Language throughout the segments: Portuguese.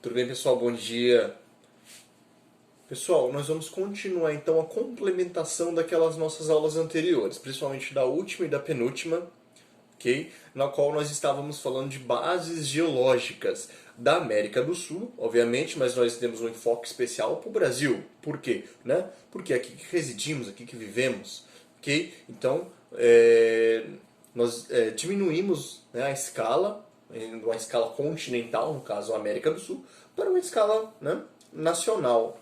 Tudo bem, pessoal? Bom dia. Pessoal, nós vamos continuar então a complementação daquelas nossas aulas anteriores, principalmente da última e da penúltima, ok? Na qual nós estávamos falando de bases geológicas da América do Sul, obviamente, mas nós temos um enfoque especial para o Brasil. Por quê? Né? Porque é aqui que residimos, aqui que vivemos, ok? Então, nós diminuímos, né, a escala, uma escala continental, no caso a América do Sul, para uma escala, né, nacional,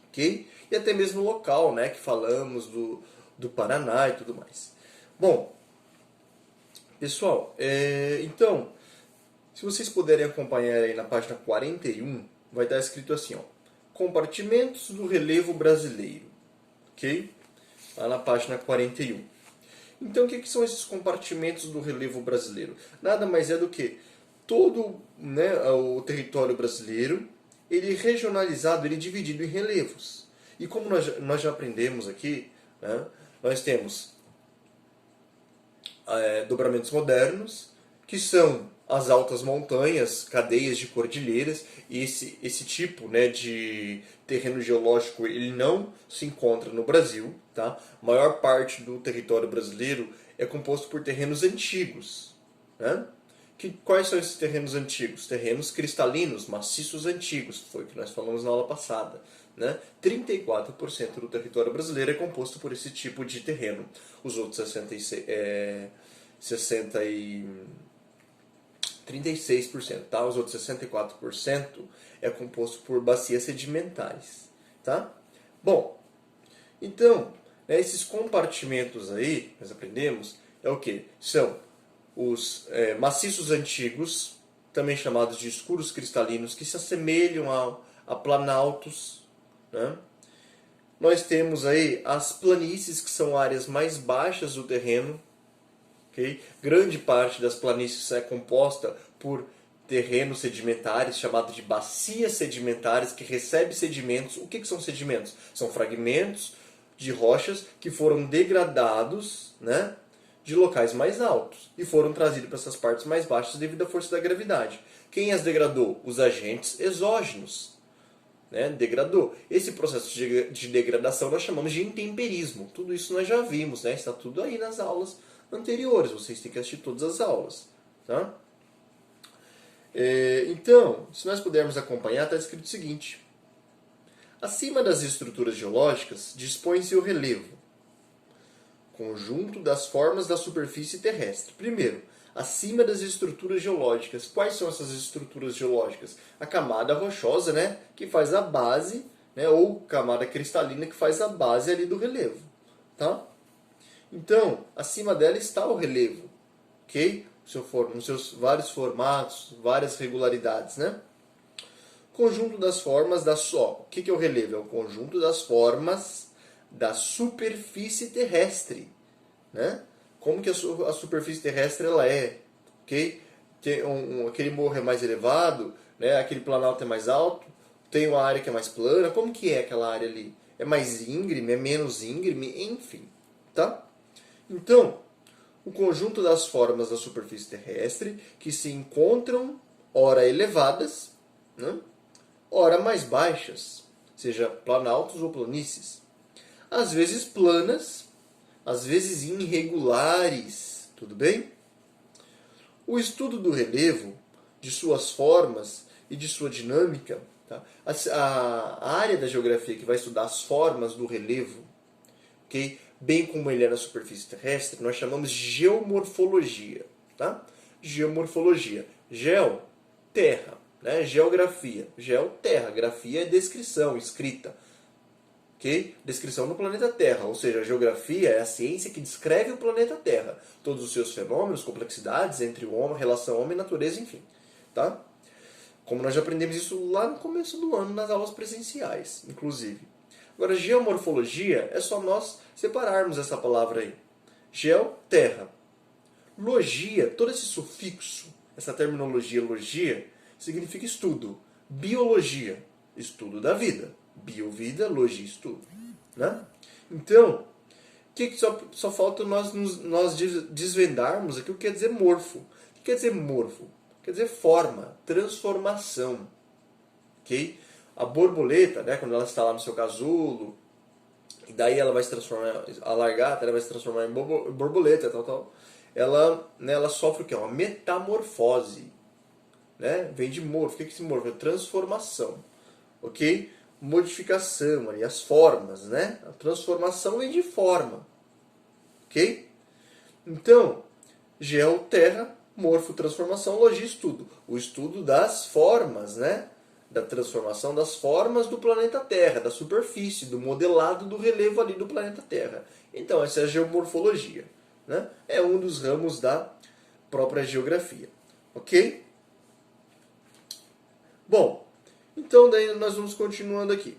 ok? E até mesmo local, né, que falamos do Paraná e tudo mais. Bom, pessoal, então, se vocês puderem acompanhar aí na página 41, vai estar escrito assim, ó, compartimentos do relevo brasileiro, ok? Lá na página 41. Então, o que são esses compartimentos do relevo brasileiro? Nada mais é do que todo, né, o território brasileiro, ele é regionalizado, ele é dividido em relevos. E como nós já aprendemos aqui, né, nós temos dobramentos modernos, que são as altas montanhas, cadeias de cordilheiras, e esse tipo, né, de terreno geológico ele não se encontra no Brasil. Tá? A maior parte do território brasileiro é composto por terrenos antigos. Né? Quais são esses terrenos antigos? Terrenos cristalinos, maciços antigos, foi o que nós falamos na aula passada. Né? 34% do território brasileiro é composto por esse tipo de terreno. Os outros 36%, tá? Os outros 64% é composto por bacias sedimentares. Tá? Bom, então, né, esses compartimentos aí, nós aprendemos, é o que? São os maciços antigos, também chamados de escuros cristalinos, que se assemelham a planaltos. Né? Nós temos aí as planícies, que são áreas mais baixas do terreno. Okay? Grande parte das planícies é composta por terrenos sedimentares, chamados de bacias sedimentares, que recebem sedimentos. O que são sedimentos? São fragmentos de rochas que foram degradados, né, de locais mais altos e foram trazidos para essas partes mais baixas devido à força da gravidade. Quem as degradou? Os agentes exógenos. Né, degradou. Esse processo de degradação nós chamamos de intemperismo. Tudo isso nós já vimos, né? Está tudo aí nas aulas anteriores. Vocês têm que assistir todas as aulas. Tá? Então, se nós pudermos acompanhar, está escrito o seguinte. Acima das estruturas geológicas, dispõe-se o relevo, conjunto das formas da superfície terrestre. Primeiro, acima das estruturas geológicas. Quais são essas estruturas geológicas? A camada rochosa, né, que faz a base, né, ou camada cristalina que faz a base ali do relevo. Tá? Então, acima dela está o relevo, ok? Nos seus vários formatos, várias regularidades, né? Conjunto das formas da O que é o relevo? É o conjunto das formas da superfície terrestre, né? Como que a superfície terrestre ela é, ok? Tem aquele morro é mais elevado, né? Aquele planalto é mais alto, tem uma área que é mais plana. Como que é aquela área ali? É mais íngreme, é menos íngreme, enfim, tá? Então, o conjunto das formas da superfície terrestre que se encontram ora elevadas, né? Ora mais baixas, seja planaltos ou planícies, às vezes planas, às vezes irregulares, tudo bem? O estudo do relevo, de suas formas e de sua dinâmica, tá? A área da geografia que vai estudar as formas do relevo, okay? Bem como ele é na superfície terrestre, nós chamamos de geomorfologia. Tá? Geomorfologia. Geo, terra. Né? Geografia. Geo, terra. Grafia é descrição, escrita. Okay? Descrição do planeta Terra. Ou seja, a geografia é a ciência que descreve o planeta Terra. Todos os seus fenômenos, complexidades entre o homem, relação homem e natureza, enfim. Tá? Como nós já aprendemos isso lá no começo do ano, nas aulas presenciais, inclusive. Agora, geomorfologia é só nós separarmos essa palavra aí. Geo, terra. Logia, todo esse sufixo, essa terminologia logia, significa estudo. Biologia, estudo da vida. Biovida, logia, estudo. Né? Então, que só falta nós desvendarmos aqui o que quer dizer morfo. O que quer dizer morfo? Quer dizer forma, transformação. ok? A borboleta, né, quando ela está lá no seu casulo, e daí ela vai se transformar, a lagarta ela vai se transformar em borboleta, tal, tal. Ela, né, ela sofre o quê? Uma metamorfose, né? Vem de morfo. O que é esse morfo? É transformação, ok? Modificação, ali, as formas, né? A transformação vem de forma, ok? Então, geo, terra, morfo, transformação, logia, estudo. O estudo das formas, né? Da transformação das formas do planeta Terra, da superfície, do modelado do relevo ali do planeta Terra. Então, essa é a geomorfologia, né? É um dos ramos da própria geografia, ok? Bom, então daí nós vamos continuando aqui.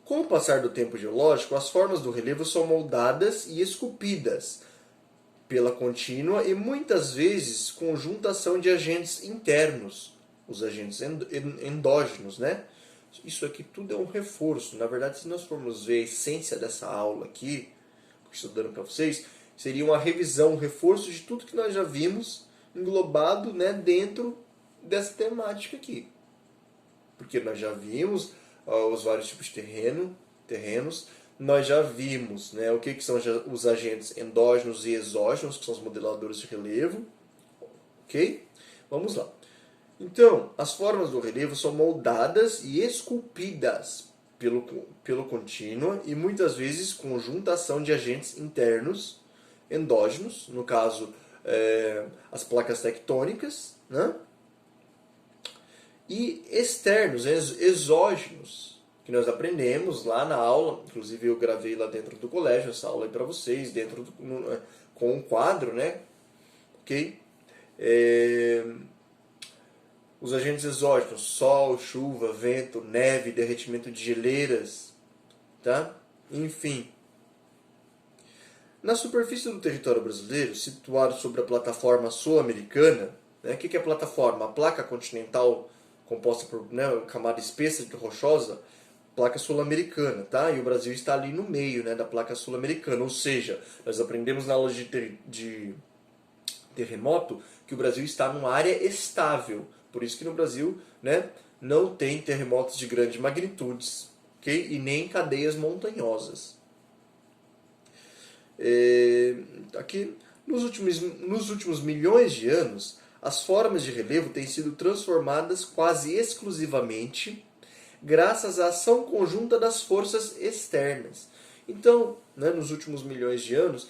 Com o passar do tempo geológico, as formas do relevo são moldadas e esculpidas pela contínua e muitas vezes conjuntação de agentes internos, os agentes endógenos, né? Isso aqui tudo é um reforço. Na verdade, se nós formos ver a essência dessa aula aqui, que estou dando para vocês, seria uma revisão, um reforço de tudo que nós já vimos englobado, né, dentro dessa temática aqui. Porque nós já vimos os vários tipos de terrenos, nós já vimos, né, o que são os agentes endógenos e exógenos, que são os modeladores de relevo. Ok? Vamos lá. Então, as formas do relevo são moldadas e esculpidas pelo contínuo e muitas vezes conjuntação de agentes internos, endógenos, no caso, as placas tectônicas, né? E externos, exógenos, que nós aprendemos lá na aula, inclusive eu gravei lá dentro do colégio essa aula aí para vocês, com um quadro, né? Ok? Os agentes exógenos, sol, chuva, vento, neve, derretimento de geleiras, tá? Enfim. Na superfície do território brasileiro, situado sobre a plataforma sul-americana, né? O que é a plataforma? A placa continental composta por, né, camada espessa de rochosa, placa sul-americana, tá? E o Brasil está ali no meio, né, da placa sul-americana. Ou seja, nós aprendemos na aula de terremoto que o Brasil está numa área estável. Por isso que no Brasil, né, não tem terremotos de grandes magnitudes, ok? E nem cadeias montanhosas. Aqui, nos últimos milhões de anos, as formas de relevo têm sido transformadas quase exclusivamente graças à ação conjunta das forças externas. Então, né, nos últimos milhões de anos,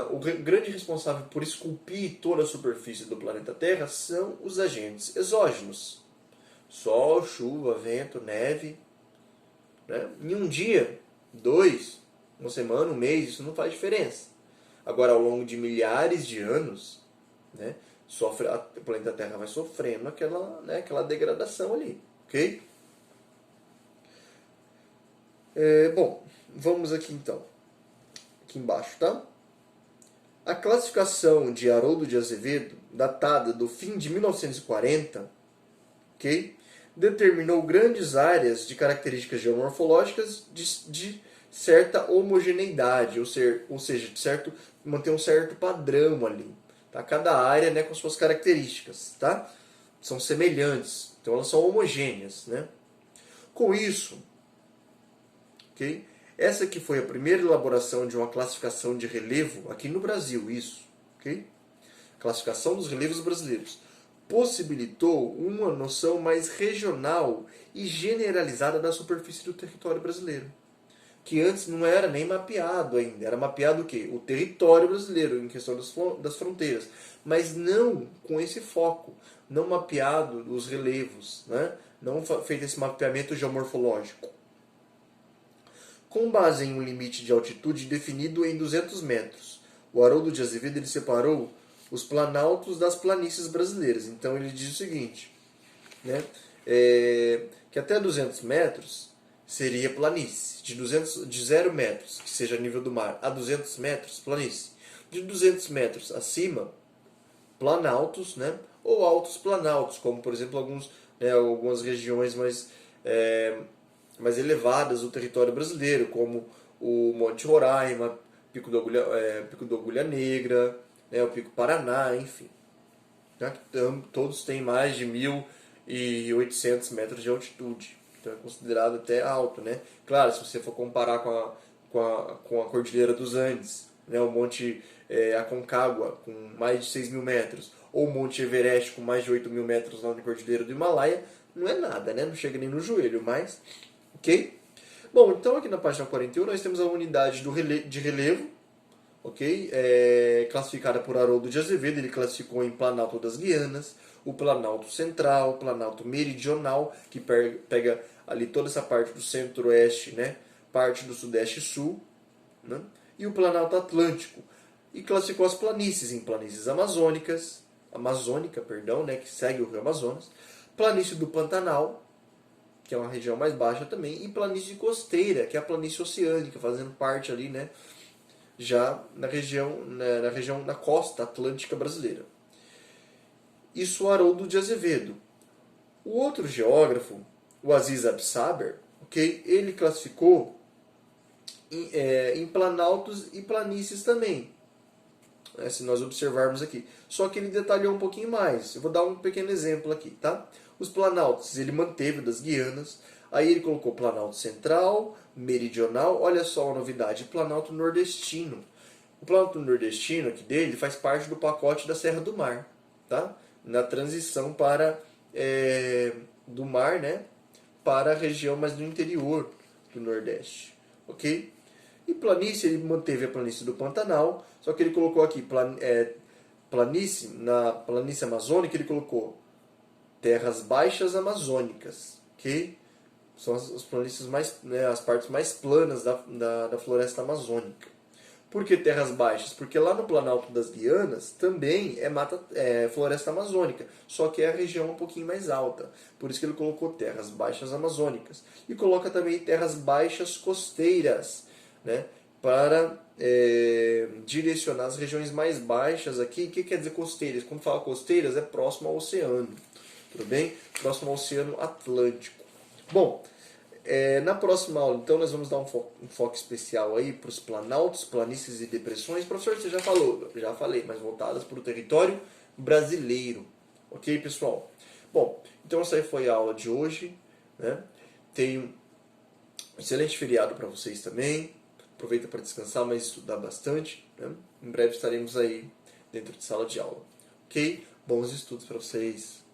o grande responsável por esculpir toda a superfície do planeta Terra são os agentes exógenos. Sol, chuva, vento, neve. Né? Em um dia, 2, uma semana, um mês, isso não faz diferença. Agora, ao longo de milhares de anos, né, o planeta Terra vai sofrendo aquela degradação ali. Ok? Bom, vamos aqui então. Aqui embaixo, tá? A classificação de Haroldo de Azevedo, datada do fim de 1940, ok, determinou grandes áreas de características geomorfológicas de certa homogeneidade, ou seja, manter um certo padrão ali. Tá? Cada área, né, com suas características, tá? São semelhantes, então elas são homogêneas. Né? Com isso, okay, essa aqui foi a primeira elaboração de uma classificação de relevo aqui no Brasil, isso. Okay? Classificação dos relevos brasileiros. Possibilitou uma noção mais regional e generalizada da superfície do território brasileiro. Que antes não era nem mapeado ainda. Era mapeado o quê? O território brasileiro, em questão das fronteiras. Mas não com esse foco. Não mapeado os relevos. Né? Não feito esse mapeamento geomorfológico. Com base em um limite de altitude definido em 200 metros, o Haroldo de Azevedo ele separou os planaltos das planícies brasileiras. Então ele diz o seguinte, né, que até 200 metros seria planície. De 0 metros, que seja nível do mar, a 200 metros, planície. De 200 metros acima, planaltos, né, ou altos planaltos, como por exemplo algumas regiões mais elevadas do território brasileiro, como o Monte Roraima, Pico da Agulha Negra, né, o Pico Paraná, enfim. Né, todos têm mais de 2.800 metros de altitude. Então é considerado até alto, né? Claro, se você for comparar com a Cordilheira dos Andes, né? O Monte Aconcagua, com mais de 6.000 metros, ou o Monte Everest, com mais de 8.000 metros lá na Cordilheira do Himalaia, não é nada, né? Não chega nem no joelho, mas... Ok? Bom, então aqui na página 41 nós temos a unidade de relevo, ok? Classificada por Haroldo de Azevedo, ele classificou em Planalto das Guianas, o Planalto Central, o Planalto Meridional, que pega ali toda essa parte do centro-oeste, né? Parte do sudeste e sul, né? E o Planalto Atlântico. E classificou as planícies em planícies amazônica, perdão, né? Que segue o Rio Amazonas, planície do Pantanal, que é uma região mais baixa também, e planície costeira, que é a planície oceânica, fazendo parte ali, né? Já na região, na costa atlântica brasileira. Isso o Haroldo de Azevedo. O outro geógrafo, o Aziz Absaber, okay, ele classificou em planaltos e planícies também, né, se nós observarmos aqui. Só que ele detalhou um pouquinho mais. Eu vou dar um pequeno exemplo aqui, tá? Os planaltos ele manteve das Guianas, aí ele colocou Planalto Central, Meridional, olha só a novidade, Planalto Nordestino. O Planalto Nordestino aqui dele faz parte do pacote da Serra do Mar, tá? Na transição do mar, né, para a região mais do interior do Nordeste, ok? E planície, ele manteve a planície do Pantanal, só que ele colocou aqui planície, na planície amazônica ele colocou terras baixas amazônicas, ok? São as planícies mais, né, as partes mais planas da floresta amazônica. Por que terras baixas? Porque lá no Planalto das Guianas também é floresta amazônica, só que é a região um pouquinho mais alta. Por isso que ele colocou terras baixas amazônicas. E coloca também terras baixas costeiras, né, para direcionar as regiões mais baixas aqui. O que quer dizer costeiras? Quando fala costeiras, é próximo ao oceano. Tudo bem? Próximo ao Oceano Atlântico. Bom, na próxima aula, então, nós vamos dar um foco especial aí para os planaltos, planícies e depressões. Professor, você já falou? Já falei, mas voltadas para o território brasileiro. Ok, pessoal? Bom, então essa aí foi a aula de hoje, né? Tenho um excelente feriado para vocês também. Aproveita para descansar, mas estudar bastante, né? Em breve estaremos aí dentro de sala de aula. Ok? Bons estudos para vocês.